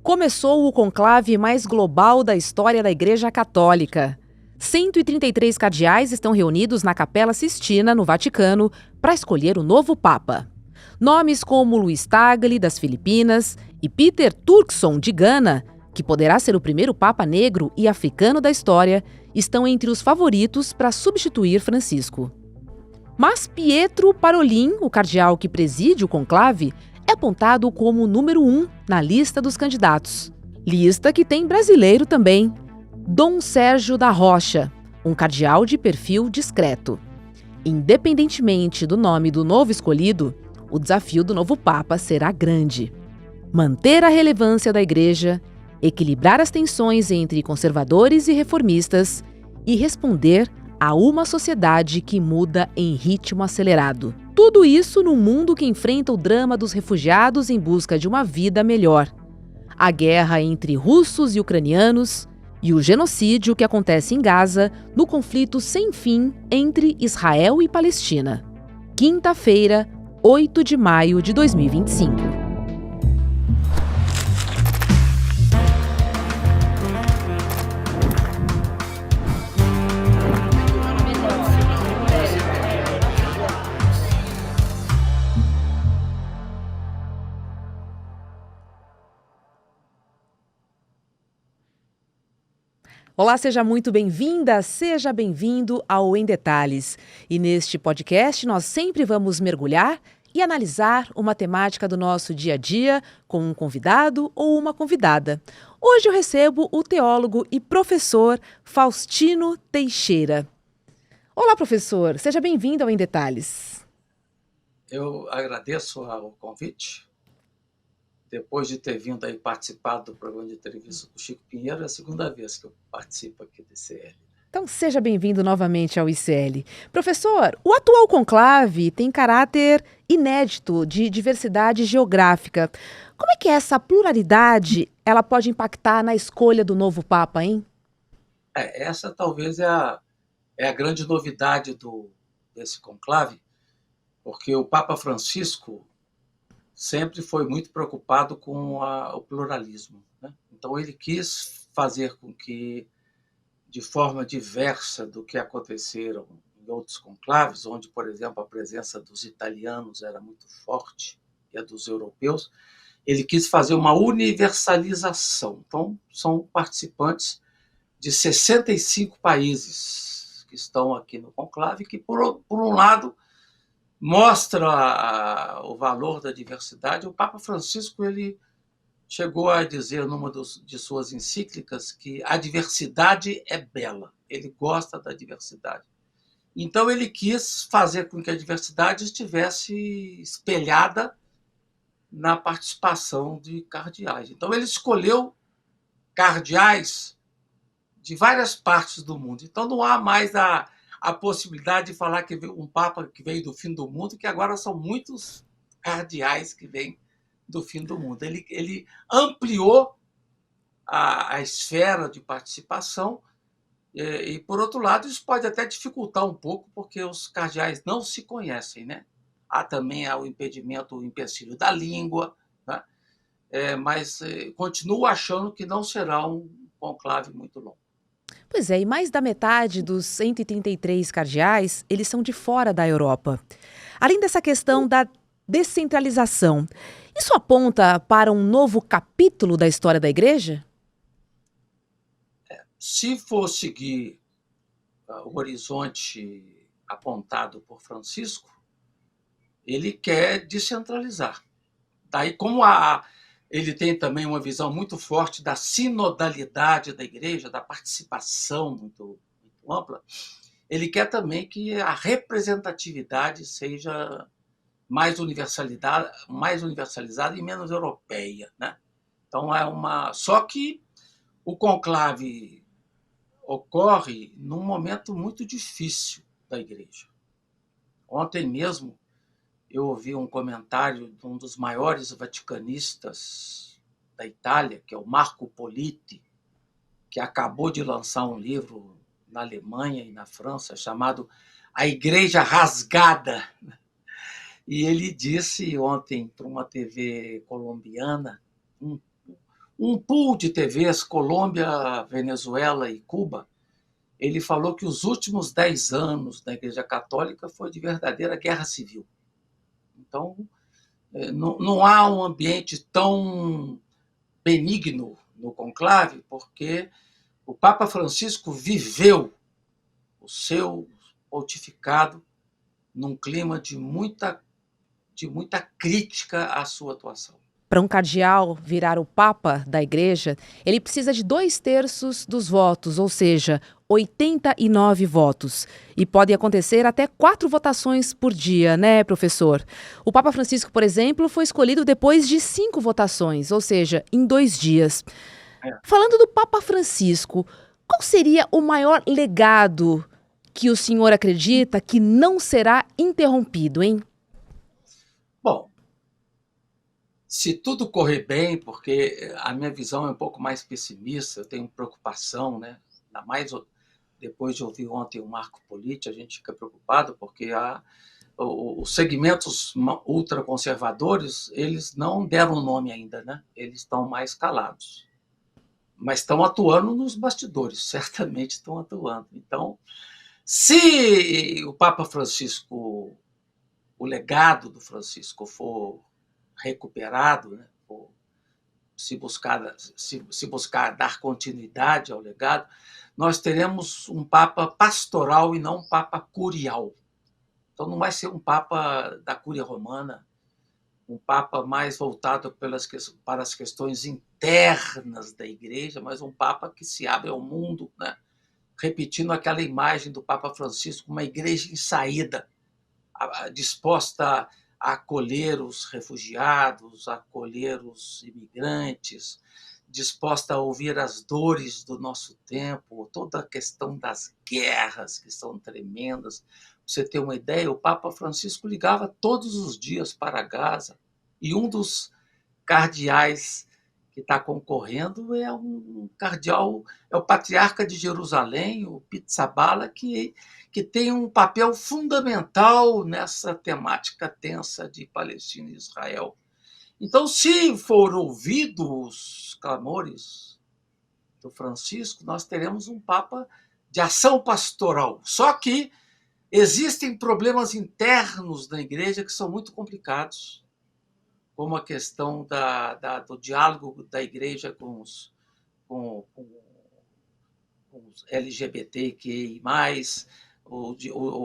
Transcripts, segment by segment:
Começou o conclave mais global da história da Igreja Católica. 133 cardeais estão reunidos na Capela Sistina, no Vaticano, para escolher o novo Papa. Nomes como Luiz Tagle, das Filipinas, e Peter Turkson, de Gana, que poderá ser o primeiro Papa negro e africano da história, estão entre os favoritos para substituir Francisco. Mas Pietro Parolin, o cardeal que preside o conclave, é apontado como o número 1 na lista dos candidatos. Lista que tem brasileiro também. Dom Sérgio da Rocha, um cardeal de perfil discreto. Independentemente do nome do novo escolhido, o desafio do novo Papa será grande. Manter a relevância da Igreja, equilibrar as tensões entre conservadores e reformistas e responder a uma sociedade que muda em ritmo acelerado. Tudo isso num mundo que enfrenta o drama dos refugiados em busca de uma vida melhor. A guerra entre russos e ucranianos e o genocídio que acontece em Gaza no conflito sem fim entre Israel e Palestina. Quinta-feira, 8 de maio de 2025. Olá, seja muito bem-vinda, seja bem-vindo ao Em Detalhes. E neste podcast nós sempre vamos mergulhar e analisar uma temática do nosso dia a dia com um convidado ou uma convidada. Hoje eu recebo o teólogo e professor Faustino Teixeira. Olá, professor, seja bem-vindo ao Em Detalhes. Eu agradeço o convite. Depois de ter vindo aí participar do programa de entrevista do Chico Pinheiro, é a segunda vez que eu participo aqui do ICL. Então seja bem-vindo novamente ao ICL. Professor, o atual conclave tem caráter inédito de diversidade geográfica. Como é que essa pluralidade ela pode impactar na escolha do novo Papa, hein? Essa talvez é a grande novidade desse conclave, porque o Papa Francisco sempre foi muito preocupado com o pluralismo, né? Então ele quis fazer com que, de forma diversa do que aconteceram em outros conclaves, onde, por exemplo, a presença dos italianos era muito forte e a dos europeus, ele quis fazer uma universalização. Então, são participantes de 65 países que estão aqui no conclave, que, por um lado, mostra o valor da diversidade. O Papa Francisco ele chegou a dizer numa de suas encíclicas que a diversidade é bela. Ele gosta da diversidade. Então ele quis fazer com que a diversidade estivesse espelhada na participação de cardeais. Então ele escolheu cardeais de várias partes do mundo. Então não há mais a possibilidade de falar que um Papa que veio do fim do mundo, que agora são muitos cardeais que vêm do fim do mundo. Ele ampliou a esfera de participação e, por outro lado, isso pode até dificultar um pouco, porque os cardeais não se conhecem, né? Há também o impedimento, o empecilho da língua, né? Mas continuo achando que não será um conclave muito longo. Pois é, e mais da metade dos 133 cardeais, eles são de fora da Europa. Além dessa questão da descentralização, isso aponta para um novo capítulo da história da Igreja? Se for seguir o horizonte apontado por Francisco, ele quer descentralizar. Daí, como ele tem também uma visão muito forte da sinodalidade da Igreja, da participação muito, muito ampla, ele quer também que a representatividade seja mais universalizada e menos europeia, né? Então só que o conclave ocorre num momento muito difícil da Igreja. Ontem mesmo eu ouvi um comentário de um dos maiores vaticanistas da Itália, que é o Marco Politi, que acabou de lançar um livro na Alemanha e na França chamado A Igreja Rasgada. E ele disse ontem para uma TV colombiana Um pool de TVs, Colômbia, Venezuela e Cuba, ele falou que os últimos 10 anos da Igreja Católica foi de verdadeira guerra civil. Então, não há um ambiente tão benigno no conclave, porque o Papa Francisco viveu o seu pontificado num clima de muita crítica à sua atuação. Para um cardeal virar o Papa da Igreja, ele precisa de 2/3 dos votos, ou seja, 89 votos. E pode acontecer até 4 votações por dia, né, professor? O Papa Francisco, por exemplo, foi escolhido depois de 5 votações, ou seja, em 2 dias. É. Falando do Papa Francisco, qual seria o maior legado que o senhor acredita que não será interrompido, hein? Bom, se tudo correr bem, porque a minha visão é um pouco mais pessimista, eu tenho preocupação, né? Ainda mais depois de ouvir ontem o Marco Politi, a gente fica preocupado porque os segmentos ultraconservadores, eles não deram o nome ainda, né? Eles estão mais calados, mas estão atuando nos bastidores, certamente estão atuando. Então, se o Papa Francisco, o legado do Francisco for recuperado, né? Se buscar dar continuidade ao legado, nós teremos um Papa pastoral e não um Papa curial. Então, não vai ser um Papa da Cúria Romana, um Papa mais voltado para as questões internas da Igreja, mas um Papa que se abre ao mundo, né? Repetindo aquela imagem do Papa Francisco, uma igreja em saída, disposta a acolher os refugiados, a acolher os imigrantes, disposta a ouvir as dores do nosso tempo, toda a questão das guerras, que são tremendas. Você ter uma ideia, o Papa Francisco ligava todos os dias para Gaza, e um dos cardeais que está concorrendo é um cardeal, é o patriarca de Jerusalém, o Pizzaballa, que tem um papel fundamental nessa temática tensa de Palestina e Israel. Então, se for ouvido os clamores do Francisco, nós teremos um Papa de ação pastoral. Só que existem problemas internos da Igreja que são muito complicados, como a questão do diálogo da Igreja com os LGBTQI+,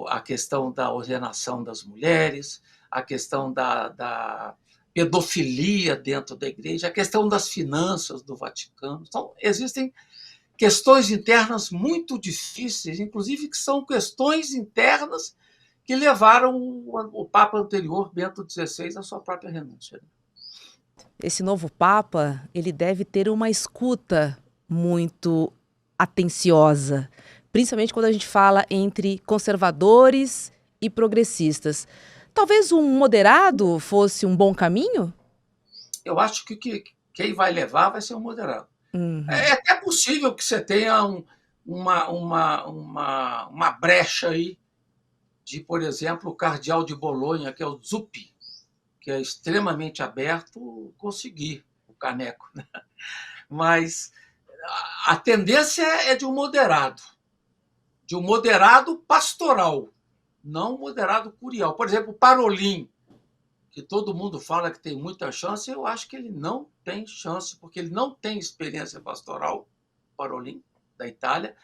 a questão da ordenação das mulheres, a questão da pedofilia dentro da Igreja, a questão das finanças do Vaticano. Então, existem questões internas muito difíceis, inclusive que são questões internas que levaram o Papa anterior, Bento XVI, à sua própria renúncia. Esse novo Papa, ele deve ter uma escuta muito atenciosa, principalmente quando a gente fala entre conservadores e progressistas. Talvez um moderado fosse um bom caminho? Eu acho que quem vai levar vai ser um moderado. Uhum. É até possível que você tenha uma brecha aí de, por exemplo, o cardeal de Bolonha, que é o Zuppi, que é extremamente aberto, conseguir o caneco. Né? Mas a tendência é de um moderado pastoral, não um moderado curial. Por exemplo, Parolin, que todo mundo fala que tem muita chance, eu acho que ele não tem chance, porque ele não tem experiência pastoral, Parolin, da Itália,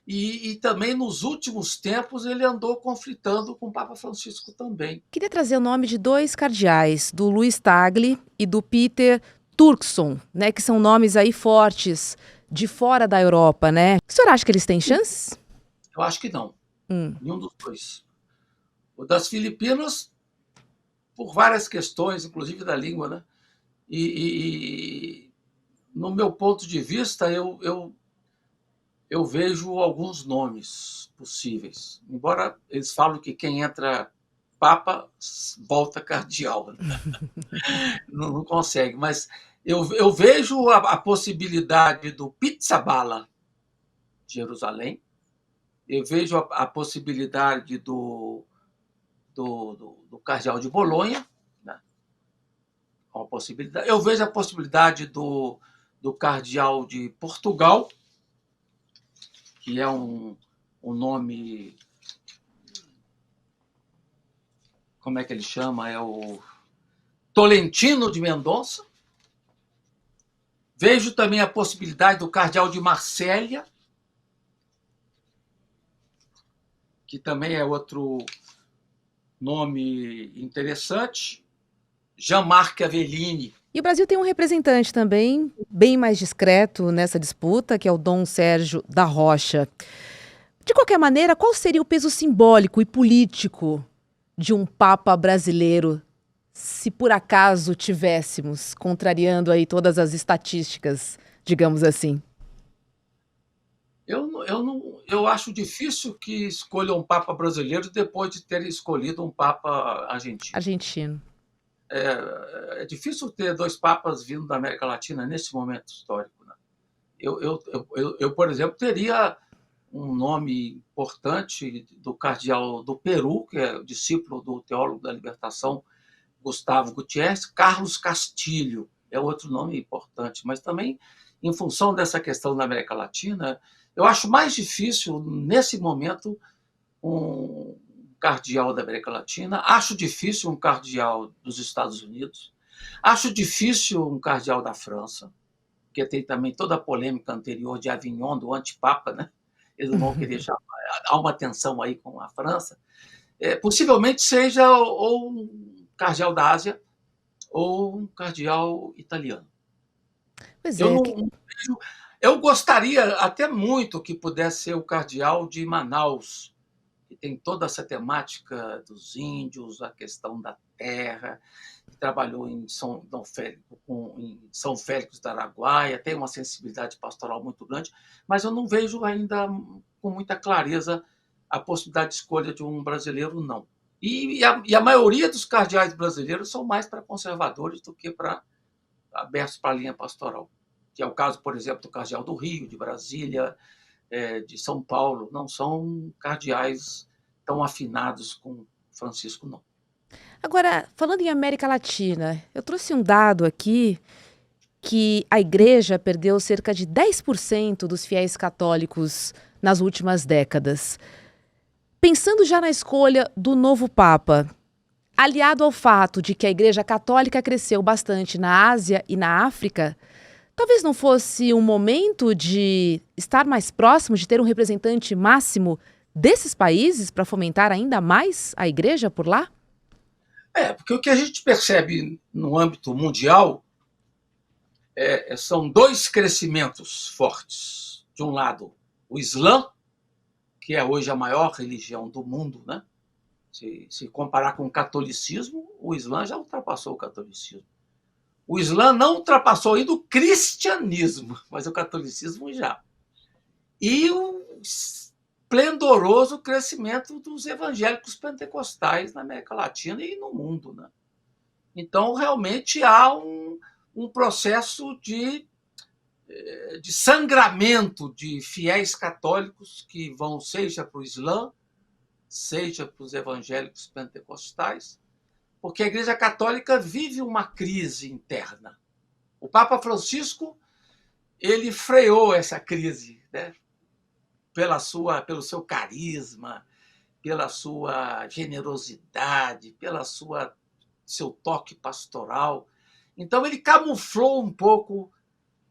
e também nos últimos tempos ele andou conflitando com o Papa Francisco também. Queria trazer o nome de 2 cardeais, do Luiz Tagle e do Peter Turkson, né, que são nomes aí fortes de fora da Europa, né? O senhor acha que eles têm chances? Eu acho que não, nenhum dos dois. O das Filipinas, por várias questões, inclusive da língua, né? E no meu ponto de vista, eu vejo alguns nomes possíveis. Embora eles falam que quem entra Papa volta cardeal. Né? Não consegue, mas eu vejo a possibilidade do Pizzaballa de Jerusalém, eu vejo a possibilidade do cardeal de Bolonha, né? Uma possibilidade. Eu vejo a possibilidade do do cardeal de Portugal, que é um nome, como é que ele chama? É o Tolentino de Mendonça. Vejo também a possibilidade do cardeal de Marsella, que também é outro nome interessante. Jean-Marc Avellini. E o Brasil tem um representante também bem mais discreto nessa disputa, que é o Dom Sérgio da Rocha. De qualquer maneira, qual seria o peso simbólico e político de um Papa brasileiro, se por acaso tivéssemos, contrariando aí todas as estatísticas, digamos assim? Eu acho difícil que escolha um Papa brasileiro depois de ter escolhido um Papa argentino. Argentino. É difícil ter dois papas vindo da América Latina nesse momento histórico, né? Eu, por exemplo, teria um nome importante do cardeal do Peru, que é discípulo do teólogo da libertação, Gustavo Gutiérrez. Carlos Castilho é outro nome importante, mas também, em função dessa questão da América Latina, eu acho mais difícil, nesse momento, um cardeal da América Latina, acho difícil um cardeal dos Estados Unidos, acho difícil um cardeal da França, porque tem também toda a polêmica anterior de Avignon, do antipapa, né? Eles não vão querer chamar, há uma tensão aí com a França. Possivelmente seja ou um cardeal da Ásia ou um cardeal italiano. Pois Eu é, não vejo. Eu gostaria até muito que pudesse ser o cardeal de Manaus, que tem toda essa temática dos índios, a questão da terra, que trabalhou em São Félix do Araguaia, tem uma sensibilidade pastoral muito grande, mas eu não vejo ainda com muita clareza a possibilidade de escolha de um brasileiro, não. E a maioria dos cardeais brasileiros são mais para conservadores do que para abertos para a linha pastoral, que é o caso, por exemplo, do cardeal do Rio, de Brasília, de São Paulo. Não são cardeais tão afinados com Francisco, não. agora, falando em América Latina, eu trouxe um dado aqui que a igreja perdeu cerca de 10% dos fiéis católicos nas últimas décadas. Pensando já na escolha do novo Papa, aliado ao fato de que a Igreja Católica cresceu bastante na Ásia e na África, talvez não fosse um momento de estar mais próximo, de ter um representante máximo desses países para fomentar ainda mais a Igreja por lá? Porque o que a gente percebe no âmbito mundial são dois crescimentos fortes. De um lado, o Islã, que é hoje a maior religião do mundo, né? Se comparar com o catolicismo, o Islã já ultrapassou o catolicismo. O Islã não ultrapassou ainda o cristianismo, mas o catolicismo já. E o esplendoroso crescimento dos evangélicos pentecostais na América Latina e no mundo, né? Então, realmente há um processo de sangramento de fiéis católicos que vão seja para o Islã, seja para os evangélicos pentecostais, porque a Igreja Católica vive uma crise interna. O Papa Francisco, ele freou essa crise, né? Pelo seu carisma, pela sua generosidade, seu toque pastoral. Então, ele camuflou um pouco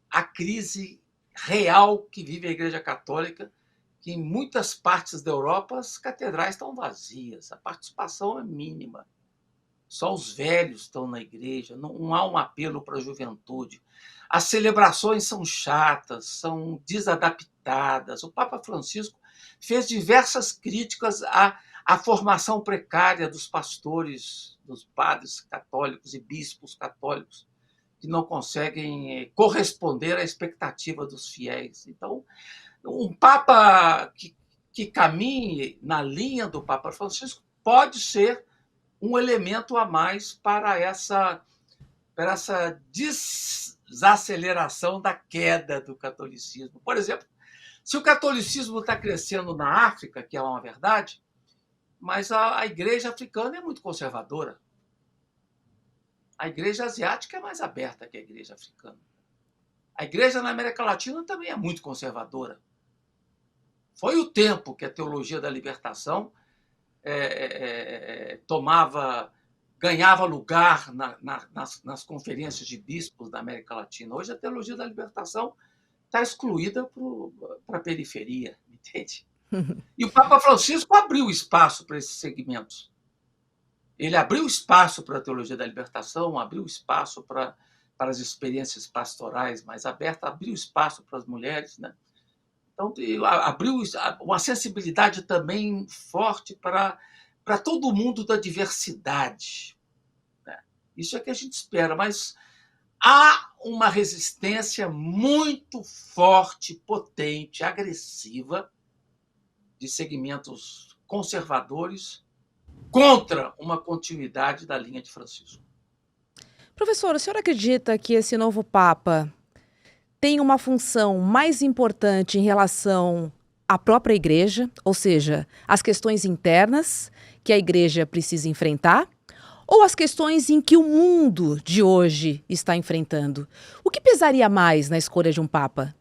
a crise real que vive a Igreja Católica, que em muitas partes da Europa as catedrais estão vazias, a participação é mínima. Só os velhos estão na igreja, não há um apelo para a juventude. As celebrações são chatas, são desadaptadas. O Papa Francisco fez diversas críticas à formação precária dos pastores, dos padres católicos e bispos católicos, que não conseguem corresponder à expectativa dos fiéis. Então, um Papa que caminhe na linha do Papa Francisco pode ser um elemento a mais para essa desaceleração da queda do catolicismo. Por exemplo, se o catolicismo está crescendo na África, que é uma verdade, mas a igreja africana é muito conservadora. A igreja asiática é mais aberta que a igreja africana. A igreja na América Latina também é muito conservadora. Foi o tempo que a teologia da libertação ganhava lugar nas conferências de bispos da América Latina. Hoje a teologia da libertação está excluída para a periferia, entende? E o Papa Francisco abriu espaço para esses segmentos. Ele abriu espaço para a teologia da libertação, abriu espaço para as experiências pastorais mais abertas, abriu espaço para as mulheres, né? Então, abriu uma sensibilidade também forte para todo mundo da diversidade, né? Isso é que a gente espera, mas há uma resistência muito forte, potente, agressiva de segmentos conservadores contra uma continuidade da linha de Francisco. Professor, o senhor acredita que esse novo Papa tem uma função mais importante em relação à própria Igreja, ou seja, as questões internas que a Igreja precisa enfrentar, ou as questões em que o mundo de hoje está enfrentando? O que pesaria mais na escolha de um Papa?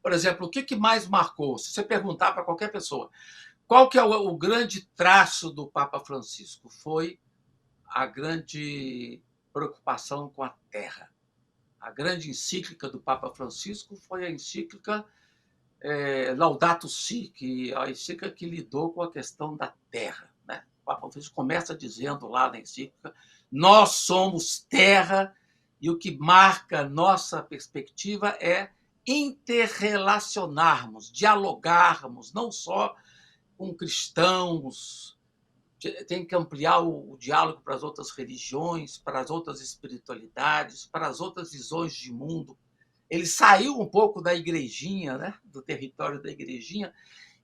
Por exemplo, o que mais marcou? Se você perguntar para qualquer pessoa, qual que é o grande traço do Papa Francisco? Foi a grande preocupação com a terra. A grande encíclica do Papa Francisco foi a encíclica Laudato Si, a encíclica que lidou com a questão da terra, né? O Papa Francisco começa dizendo lá na encíclica: nós somos terra, e o que marca nossa perspectiva é interrelacionarmos, dialogarmos, não só com cristãos, tem que ampliar o diálogo para as outras religiões, para as outras espiritualidades, para as outras visões de mundo. Ele saiu um pouco da igrejinha, né, do território da igrejinha,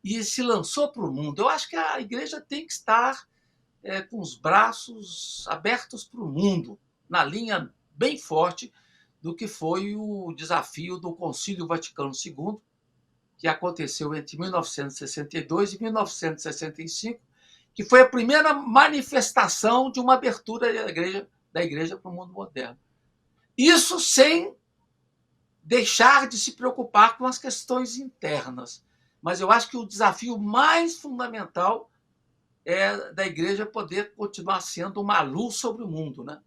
e se lançou para o mundo. Eu acho que a igreja tem que estar com os braços abertos para o mundo, na linha bem forte do que foi o desafio do Concílio Vaticano II, que aconteceu entre 1962 e 1965, que foi a primeira manifestação de uma abertura da igreja para o mundo moderno. Isso sem deixar de se preocupar com as questões internas. Mas eu acho que o desafio mais fundamental é da igreja poder continuar sendo uma luz sobre o mundo, né?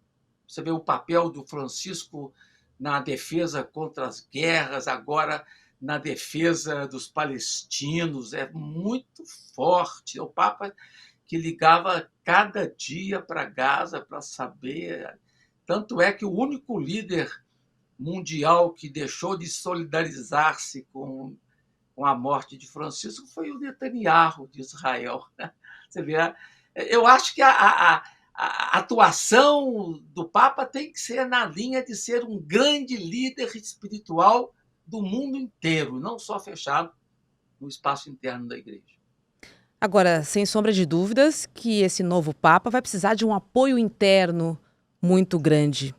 Você vê o papel do Francisco na defesa contra as guerras, agora na defesa dos palestinos, é muito forte. O Papa que ligava cada dia para Gaza para saber. Tanto é que o único líder mundial que deixou de solidarizar-se com a morte de Francisco foi o Netanyahu, de Israel. Você vê, eu acho que a atuação do Papa tem que ser na linha de ser um grande líder espiritual do mundo inteiro, não só fechado no espaço interno da igreja. Agora, sem sombra de dúvidas que esse novo Papa vai precisar de um apoio interno muito grande.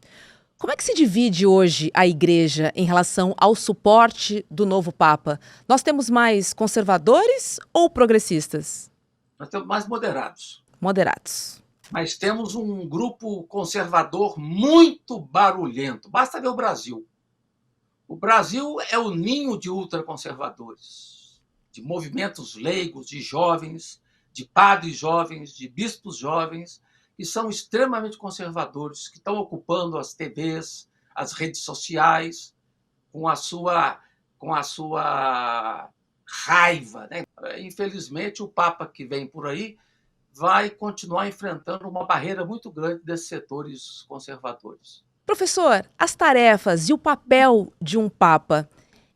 Como é que se divide hoje a Igreja em relação ao suporte do novo Papa? Nós temos mais conservadores ou progressistas? Nós temos mais moderados. Moderados. Mas temos um grupo conservador muito barulhento. Basta ver o Brasil. O Brasil é o ninho de ultraconservadores, de movimentos leigos, de jovens, de padres jovens, de bispos jovens, que são extremamente conservadores, que estão ocupando as TVs, as redes sociais, com a sua raiva, né? Infelizmente, o Papa que vem por aí vai continuar enfrentando uma barreira muito grande desses setores conservadores. Professor, as tarefas e o papel de um Papa,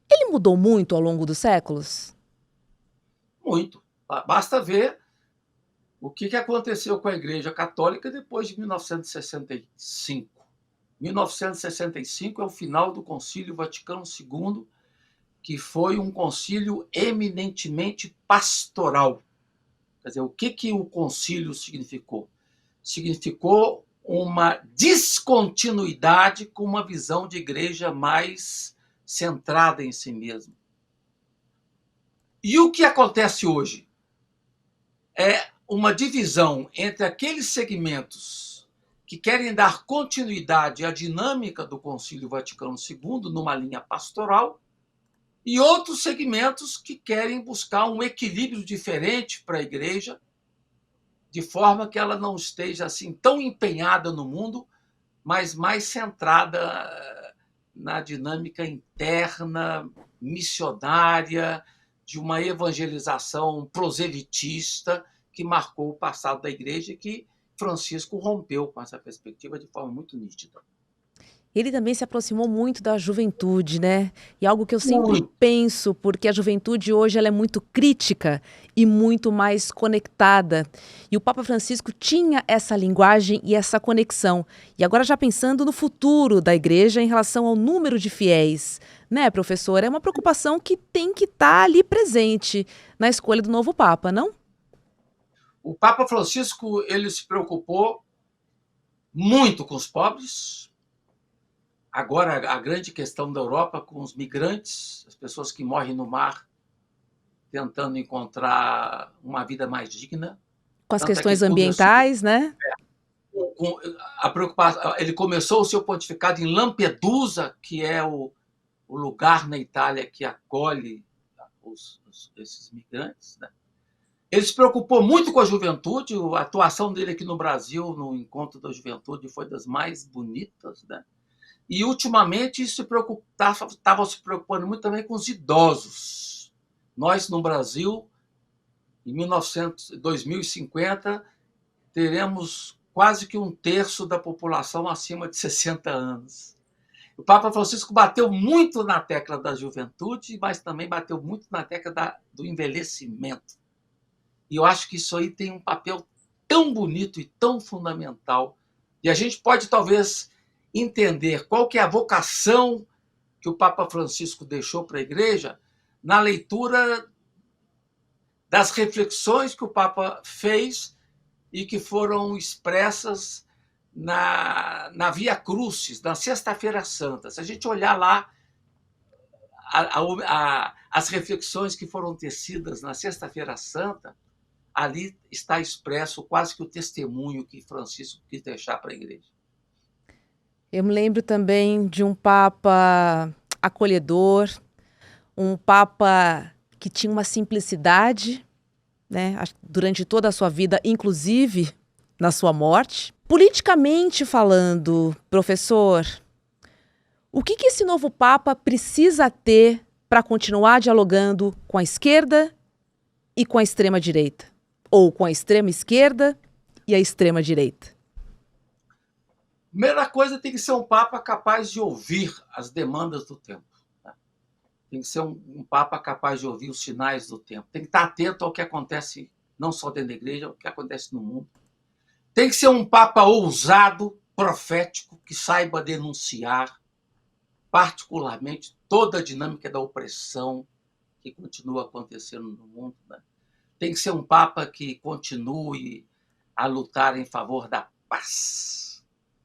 ele mudou muito ao longo dos séculos? Muito. Basta ver o que aconteceu com a Igreja Católica depois de 1965. 1965 é o final do Concílio Vaticano II, que foi um concílio eminentemente pastoral. Quer dizer, o que o concílio significou? Significou uma descontinuidade com uma visão de igreja mais centrada em si mesma. E o que acontece hoje? É uma divisão entre aqueles segmentos que querem dar continuidade à dinâmica do Concílio Vaticano II numa linha pastoral, e outros segmentos que querem buscar um equilíbrio diferente para a Igreja, de forma que ela não esteja assim tão empenhada no mundo, mas mais centrada na dinâmica interna, missionária, de uma evangelização proselitista que marcou o passado da Igreja e que Francisco rompeu com essa perspectiva de forma muito nítida. Ele também se aproximou muito da juventude, né? E algo que eu sempre Muito. penso, porque a juventude hoje ela é muito crítica e muito mais conectada. E o Papa Francisco tinha essa linguagem e essa conexão. E agora já pensando no futuro da igreja em relação ao número de fiéis, né, professor? É uma preocupação que tem que estar ali presente na escolha do novo Papa, não? O Papa Francisco ele se preocupou muito com os pobres. Agora, a grande questão da Europa com os migrantes, as pessoas que morrem no mar tentando encontrar uma vida mais digna. Com as Tanto é que questões ele começou, ambientais, né? a preocupação, ele começou o seu pontificado em Lampedusa, que é o lugar na Itália que acolhe esses migrantes, né? Ele se preocupou muito com a juventude, a atuação dele aqui no Brasil, no Encontro da Juventude, foi das mais bonitas, né? E, ultimamente, estava se preocupando muito também com os idosos. Nós, no Brasil, em 2050, teremos quase que um terço da população acima de 60 anos. O Papa Francisco bateu muito na tecla da juventude, mas também bateu muito na tecla do envelhecimento. E eu acho que isso aí tem um papel tão bonito e tão fundamental. E a gente pode, talvez, entender qual que é a vocação que o Papa Francisco deixou para a Igreja na leitura das reflexões que o Papa fez e que foram expressas na Via Crucis, na Sexta-feira Santa. Se a gente olhar lá as reflexões que foram tecidas na Sexta-feira Santa, ali está expresso quase que o testemunho que Francisco quis deixar para a Igreja. Eu me lembro também de um Papa acolhedor, um Papa que tinha uma simplicidade, né, durante toda a sua vida, inclusive na sua morte. Politicamente falando, professor, o que esse novo Papa precisa ter para continuar dialogando com a esquerda e com a extrema-direita? Ou com a extrema-esquerda e a extrema-direita? Primeira coisa, tem que ser um Papa capaz de ouvir as demandas do tempo. Né? Tem que ser um Papa capaz de ouvir os sinais do tempo. Tem que estar atento ao que acontece, não só dentro da Igreja, ao que acontece no mundo. Tem que ser um Papa ousado, profético, que saiba denunciar, particularmente, toda a dinâmica da opressão que continua acontecendo no mundo. Né? Tem que ser um Papa que continue a lutar em favor da paz.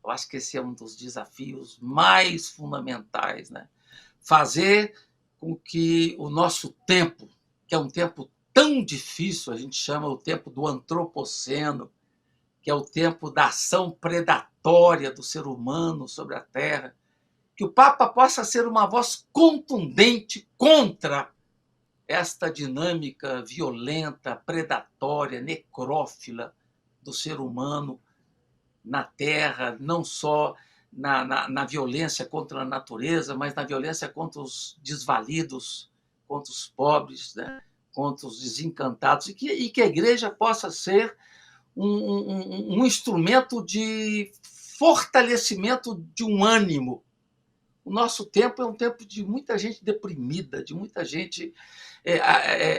Eu acho que esse é um dos desafios mais fundamentais, né? Fazer com que o nosso tempo, que é um tempo tão difícil, a gente chama o tempo do antropoceno, que é o tempo da ação predatória do ser humano sobre a Terra, que o Papa possa ser uma voz contundente contra esta dinâmica violenta, predatória, necrófila do ser humano na Terra, não só na violência contra a natureza, mas na violência contra os desvalidos, contra os pobres, né? Contra os desencantados, e que a Igreja possa ser um instrumento de fortalecimento de um ânimo. O nosso tempo é um tempo de muita gente deprimida, de muita gente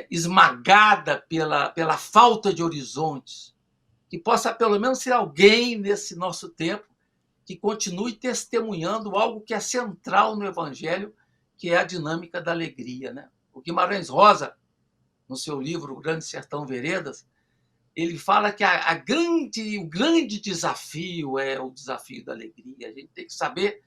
esmagada pela falta de horizontes, que possa pelo menos ser alguém nesse nosso tempo que continue testemunhando algo que é central no Evangelho, que é a dinâmica da alegria. Né? O Guimarães Rosa, no seu livro O Grande Sertão Veredas, ele fala que o grande desafio é o desafio da alegria. A gente tem que saber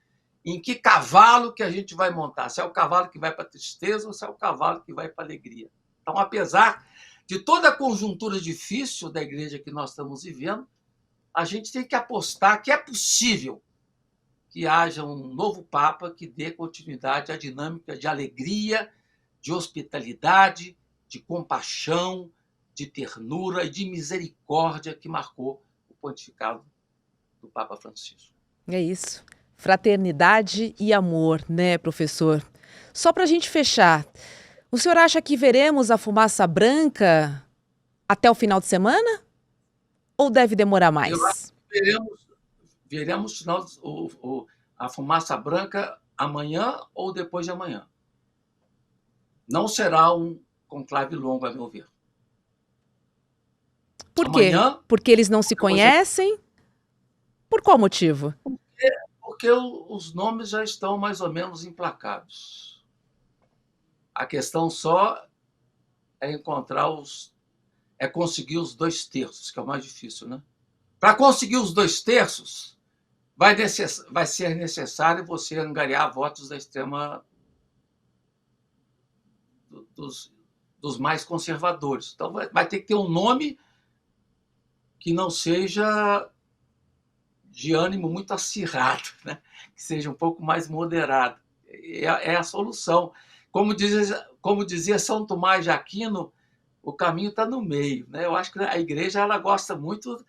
em que cavalo que a gente vai montar, se é o cavalo que vai para a tristeza ou se é o cavalo que vai para a alegria. Então, apesar de toda a conjuntura difícil da Igreja que nós estamos vivendo, a gente tem que apostar que é possível que haja um novo Papa que dê continuidade à dinâmica de alegria, de hospitalidade, de compaixão, de ternura e de misericórdia que marcou o pontificado do Papa Francisco. É isso. Fraternidade e amor, né, professor? Só para a gente fechar, o senhor acha que veremos a fumaça branca até o final de semana? Ou deve demorar mais? Eu acho que veremos a fumaça branca amanhã ou depois de amanhã. Não será um conclave longo, a meu ver. Por quê? Amanhã, porque eles não se conhecem? Por qual motivo? Porque os nomes já estão mais ou menos emplacados. A questão só é conseguir os 2/3, que é o mais difícil, né? Para conseguir os 2/3, vai ser necessário você angariar votos da extrema dos mais conservadores. Então, vai ter que ter um nome que não seja de ânimo muito acirrado, né? Que seja um pouco mais moderado. É a solução. Como dizia São Tomás de Aquino, o caminho está no meio, né? Eu acho que a igreja ela gosta muito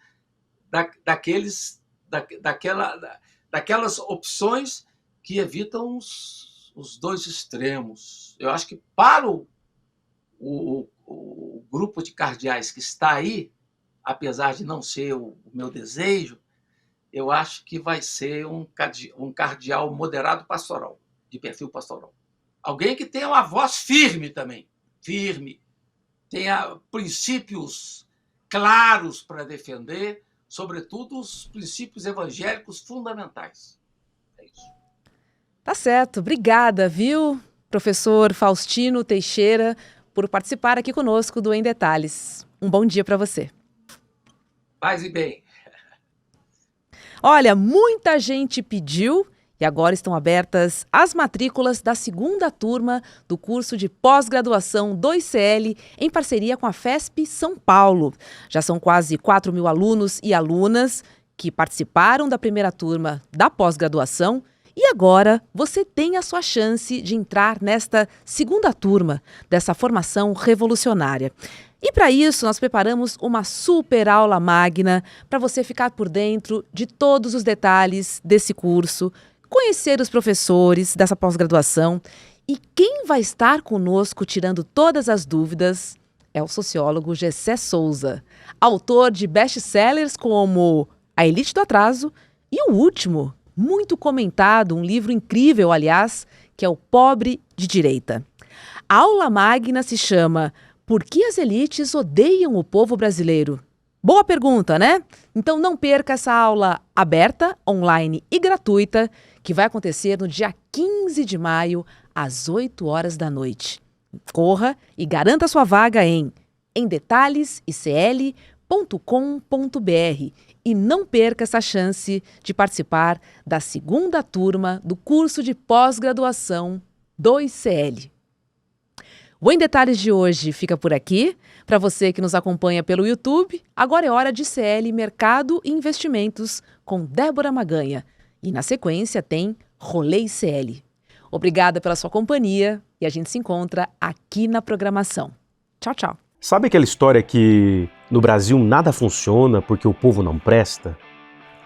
daquelas opções que evitam os dois extremos. Eu acho que para o grupo de cardeais que está aí, apesar de não ser o meu desejo, eu acho que vai ser um cardeal moderado pastoral, de perfil pastoral. Alguém que tenha uma voz firme também, tenha princípios claros para defender, sobretudo os princípios evangélicos fundamentais. É isso. Tá certo. Obrigada, viu, professor Faustino Teixeira, por participar aqui conosco do Em Detalhes. Um bom dia para você. Paz e bem. Olha, muita gente pediu e agora estão abertas as matrículas da segunda turma do curso de pós-graduação 2CL em parceria com a FESP São Paulo. Já são quase 4.000 alunos e alunas que participaram da primeira turma da pós-graduação e agora você tem a sua chance de entrar nesta segunda turma dessa formação revolucionária. E para isso, nós preparamos uma super aula magna para você ficar por dentro de todos os detalhes desse curso, conhecer os professores dessa pós-graduação. E quem vai estar conosco tirando todas as dúvidas é o sociólogo Gessé Souza, autor de best-sellers como A Elite do Atraso e o último, muito comentado, um livro incrível, aliás, que é O Pobre de Direita. A aula magna se chama Por que as elites odeiam o povo brasileiro? Boa pergunta, né? Então não perca essa aula aberta, online e gratuita, que vai acontecer no dia 15 de maio, às 8 horas da noite. Corra e garanta sua vaga em detalhesicl.com.br e não perca essa chance de participar da segunda turma do curso de pós-graduação 2CL. O Em Detalhes de hoje fica por aqui. Para você que nos acompanha pelo YouTube, agora é hora de CL Mercado e Investimentos com Débora Maganha. E na sequência tem Rolê ICL. Obrigada pela sua companhia e a gente se encontra aqui na programação. Tchau, tchau. Sabe aquela história que no Brasil nada funciona porque o povo não presta?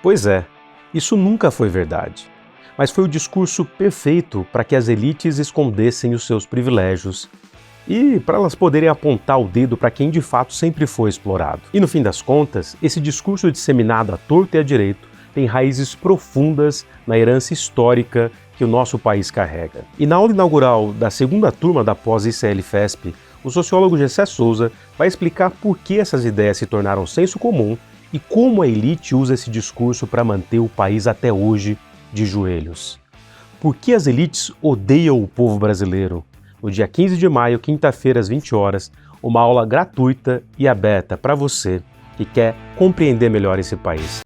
Pois é, isso nunca foi verdade. Mas foi o discurso perfeito para que as elites escondessem os seus privilégios e para elas poderem apontar o dedo para quem de fato sempre foi explorado. E no fim das contas, esse discurso disseminado à torto e à direito tem raízes profundas na herança histórica que o nosso país carrega. E na aula inaugural da segunda turma da pós-ICL-FESP, o sociólogo Gessé Souza vai explicar por que essas ideias se tornaram senso comum e como a elite usa esse discurso para manter o país até hoje de joelhos. Por que as elites odeiam o povo brasileiro? No dia 15 de maio, quinta-feira, às 20 horas, uma aula gratuita e aberta para você que quer compreender melhor esse país.